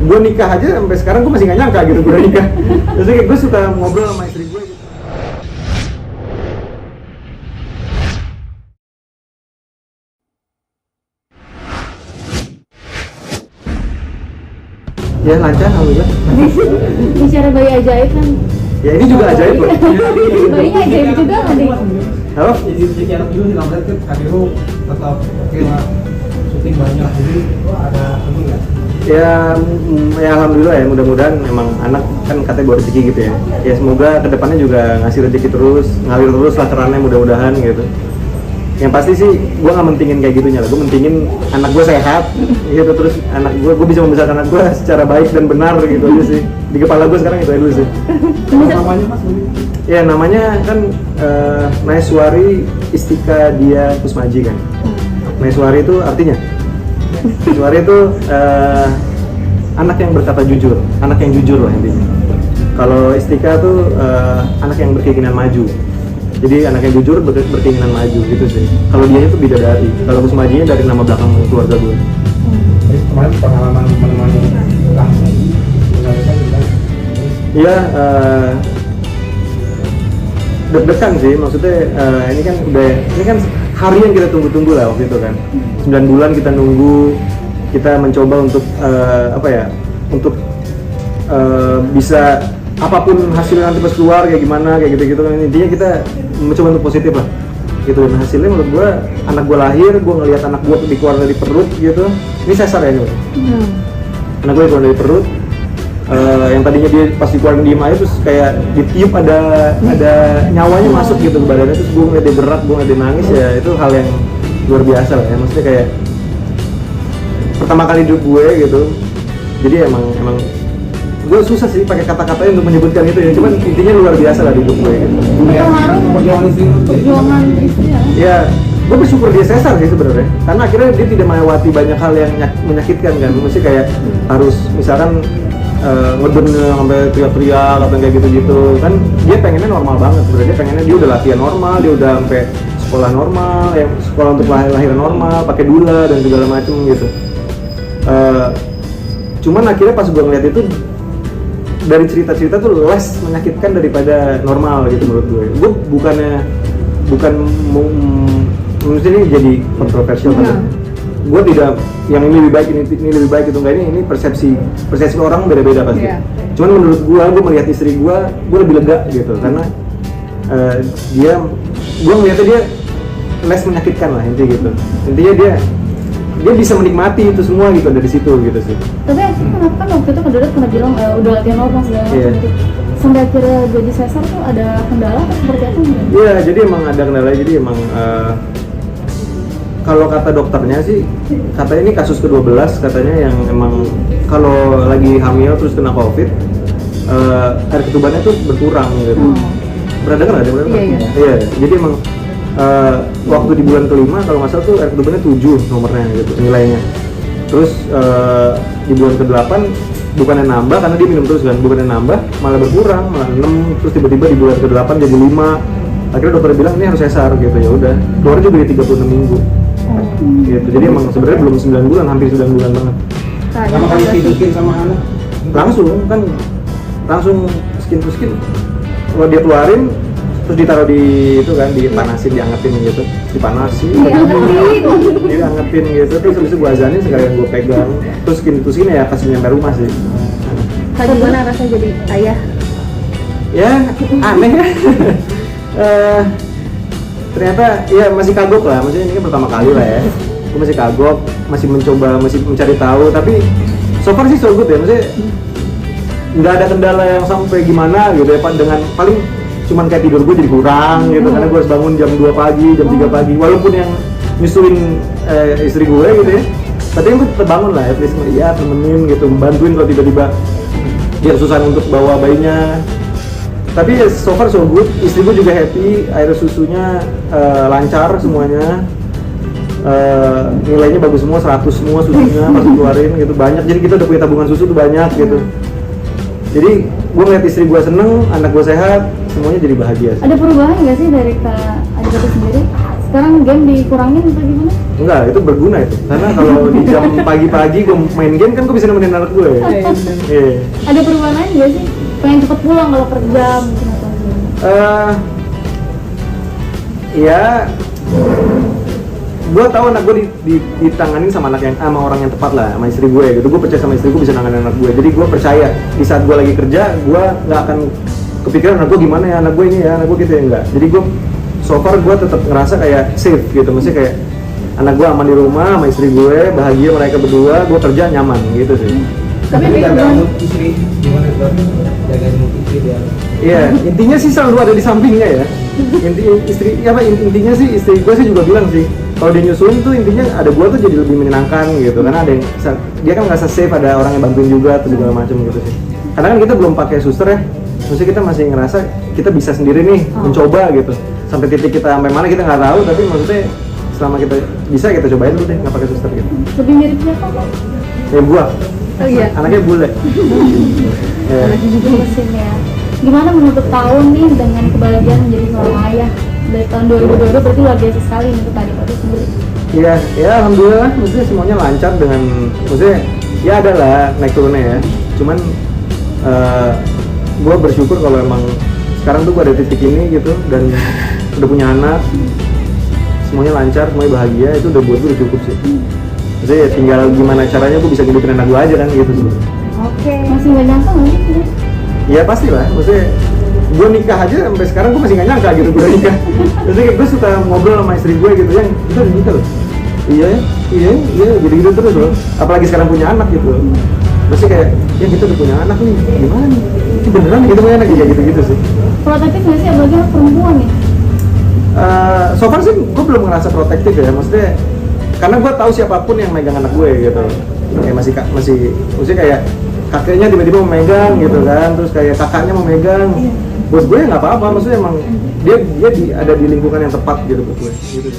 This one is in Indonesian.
gue nikah aja sampai sekarang gue masih nggak nyangka gitu gue udah nikah. Terus kayak gue suka ngobrol sama istri gue gitu. Ya lancar alhamdulillah. Bicara bayi ajaib kan. Ya ini juga ajaib loh. Bayinya ajaib juga nanti. Halo? Jadi anak juga di Lampret kan KDO tetap kira syuting banyak, jadi ada ini nggak? Ya alhamdulillah ya, mudah-mudahan emang anak kan katanya bawa rezeki gitu ya. Ya semoga kedepannya juga ngasih rezeki terus, ngalir terus lah kerannya mudah-mudahan gitu. Yang pasti sih gue nggak mentingin kayak gitunya lah, gue mentingin anak gue sehat gitu, terus anak gue bisa membesarkan anak gue secara baik dan benar gitu aja sih. Di kepala gue sekarang itu aja dulu sih. Namanya Mas? Ya namanya kan Naiswari Istika Dia Kusmaji kan. Naiswari itu artinya? Naiswari itu anak yang berkata jujur, anak yang jujur lah intinya. Kalau Istika tuh anak yang berkeinginan maju. Jadi anak yang jujur berkeinginan maju gitu sih. Kalau dia itu bidadari, kalau Kusmajinya dari nama belakang keluarga gue. Jadi kemarin pengalaman menemani langsung menyampaikan tentang Iya, deg-degan sih, maksudnya ini kan hari yang kita tunggu-tunggu lah waktu itu kan. 9 bulan kita nunggu, kita mencoba untuk untuk bisa apapun hasilnya nanti pas keluar kayak gimana kayak gitu-gitu kan, intinya kita mencoba untuk positif lah gitu. Dan hasilnya menurut gue, anak gue lahir, gue ngelihat anak gue dikeluar dari perut gitu. Ini sesar ya ini. Anak gue dikeluar dari perut, yang tadinya dia pas dikeluarin diem aja terus kayak ditiup ada nyawanya masuk gitu ke badannya, terus gue ngeliat dia gerak, gue ngeliat dia nangis, ya itu hal yang luar biasa lah ya. Maksudnya kayak pertama kali hidup gue gitu. Jadi emang gue susah sih pakai kata-katanya untuk menyebutkan itu ya, cuman intinya luar biasa lah di hidup gue gitu. perjuangan istri. Perjuangan istri ya. Ya, gue bersyukur dia sesar sih sebenarnya, karena akhirnya dia tidak melewati banyak hal yang menyakitkan kan. Mesti kayak harus misalkan ngeden sampai teriak-teriak atau kayak gitu-gitu kan. Dia pengennya normal banget sebenarnya, dia pengennya dia udah latihan normal, dia udah sampai sekolah normal, yang sekolah untuk lahiran normal, pakai doula dan segala macem gitu. Cuman akhirnya pas gue ngeliat itu, dari cerita-cerita tuh less menyakitkan daripada normal gitu menurut gue. Gue bukan mungkin ini jadi kontroversial kan. Gue tidak yang ini lebih baik, ini lebih baik gitu, enggak, ini persepsi orang beda-beda pasti. Cuman menurut gue melihat istri gue lebih lega gitu, karena gue melihatnya dia less menyakitkan lah intinya gitu. Intinya dia bisa menikmati itu semua gitu dari situ gitu sih. Tapi akhirnya kenapa kan waktu itu Kak Dodot pernah bilang udah latihan normal segala macam gitu. Sampai akhirnya jadi sesar tuh ada kendala atau seperti apa? Iya, jadi emang ada kendala. Jadi emang kalau kata dokternya sih, katanya ini kasus ke-12 katanya, yang emang kalau lagi hamil terus kena COVID, air ketubannya tuh berkurang gitu. Pernah dengar nggak? Iya. Jadi emang waktu di bulan kelima kalau nggak salah tuh air ketubannya 7 nomornya gitu nilainya. Terus di bulan ke-8 bukannya nambah karena dia minum terus kan, bukannya nambah malah berkurang, malah 6, terus tiba-tiba di bulan ke-8 jadi 5. Akhirnya dokter bilang ini harus sesar gitu, ya udah. Keluarnya juga di 36 minggu. Gitu. Jadi emang sebenarnya belum 9 bulan, hampir 9 bulan banget. Sama kali dibikin sama anak Langsung skin to skin. Kalau dia keluarin terus ditaruh di itu kan, dipanasin, diangetin gitu, diangetin gitu, terus habis itu gue azanin sekalian gue pegang, terus skin to skin ya kasih nyampe rumah sih. Tadi gimana rasanya jadi ayah? Ya aneh ya. Ternyata ya masih kagok lah, maksudnya ini kan pertama kali lah ya. Gue masih kagok, masih mencoba, masih mencari tahu, tapi so far sih so good ya, maksudnya nggak ada kendala yang sampai gimana gitu ya, dengan paling cuman kayak tidur gue jadi kurang gitu, karena gue harus bangun jam 2 pagi, jam 3 pagi, walaupun yang nyusuin istri gue gitu ya, tapi gue tetap bangun lah, at least ya temenin gitu, bantuin kalau tiba-tiba dia susah untuk bawa bayinya. Tapi ya so far so good, istri gue juga happy, air susunya lancar semuanya, nilainya bagus semua, 100 semua susunya pas keluarin gitu, banyak, jadi kita udah punya tabungan susu tuh banyak gitu. Jadi gue ngeliat istri gue seneng, anak gue sehat, semuanya jadi bahagia sih. Ada perubahan nggak sih dari Kak Adhika sendiri? Sekarang game dikurangin atau gimana? Enggak, itu berguna itu. Karena kalau di jam pagi-pagi gue main game kan gue bisa nemenin anak gue. Iya, bener. Iya. Ada perubahan lain nggak sih? Pengen cepet pulang kalau kerja mungkin atau gimana? Ya, gue tahu anak gue ditanganin sama sama orang yang tepat lah, sama istri gue gitu. Gue percaya sama istri gue bisa nanganin anak gue. Jadi gue percaya di saat gue lagi kerja, gue nggak akan kepikiran anak gue gimana ya, anak gue ini ya, anak gue gitu ya, enggak. Jadi gue so far gue tetap ngerasa kayak safe gitu, maksudnya kayak anak gue aman di rumah sama istri gue, bahagia mereka berdua, gue kerja nyaman gitu sih. Tapi jaga perubahan mood istri gimana tuh? Jaga mood istri dia. Iya, intinya sih selalu ada di sampingnya ya. Intinya sih istri gue sih juga bilang sih, kalau dia nyusuin tuh intinya ada gue tuh jadi lebih menyenangkan gitu, karena ada yang dia kan ngerasa safe, ada orang yang bantuin juga atau segala macam gitu sih. Karena kan kita belum pakai suster ya, maksudnya kita masih ngerasa kita bisa sendiri nih mencoba gitu. Sampai titik kita sampai mana kita nggak tahu, tapi maksudnya selama kita bisa kita cobain dulu deh nggak pakai suster gitu. lebih mirip siapa kok? Ya gua, Oh iya. anaknya bule. Ya. Mesin ya. Gimana menutup tahun nih dengan kebahagiaan menjadi seorang ayah dari tahun 2022 berarti luar biasa sekali nih untuk adik-adik sendiri. Iya, ya alhamdulillah, maksudnya semuanya lancar dengan, maksudnya ya ada lah naik turunnya ya. Cuman gue bersyukur kalau emang sekarang tuh gue ada titik ini gitu dan udah punya anak, semuanya lancar, semuanya bahagia, itu udah buat gue udah cukup sih. Maksudnya ya tinggal gimana caranya gue bisa ngidupin anak gue aja kan gitu sih. Oke. Masih nggak nyangka nggak sih? Iya pasti lah, maksudnya gue nikah aja sampai sekarang gue masih nggak nyangka gitu gue nikah. Maksudnya gue suka ngobrol sama istri gue gitu, yang kita udah nikah loh. Iya, gitu-gitu terus loh. Apalagi sekarang punya anak gitu. Maksudnya kayak, ya kita udah punya anak nih, gimana nih? Ini beneran nih kita punya anak, ya gitu-gitu sih. Protektif nggak sih apalagi perempuan nih? So far sih gue belum ngerasa protektif ya, maksudnya karena gue tahu siapapun yang megang anak gue gitu. Kayak masih, maksudnya kayak kakeknya tiba-tiba mau megang gitu kan, terus kayak kakaknya mau megang. Buat gue ya nggak apa-apa, maksudnya emang dia ada di lingkungan yang tepat gitu buat gue. Gitu.